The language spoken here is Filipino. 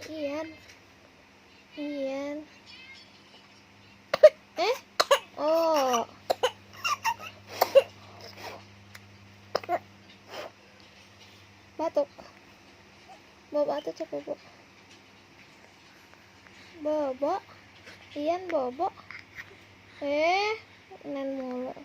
Ian. Ian. Oh. Batuk. Batuk tuh bobo. Bobo. Ian bobo. Nen mulu.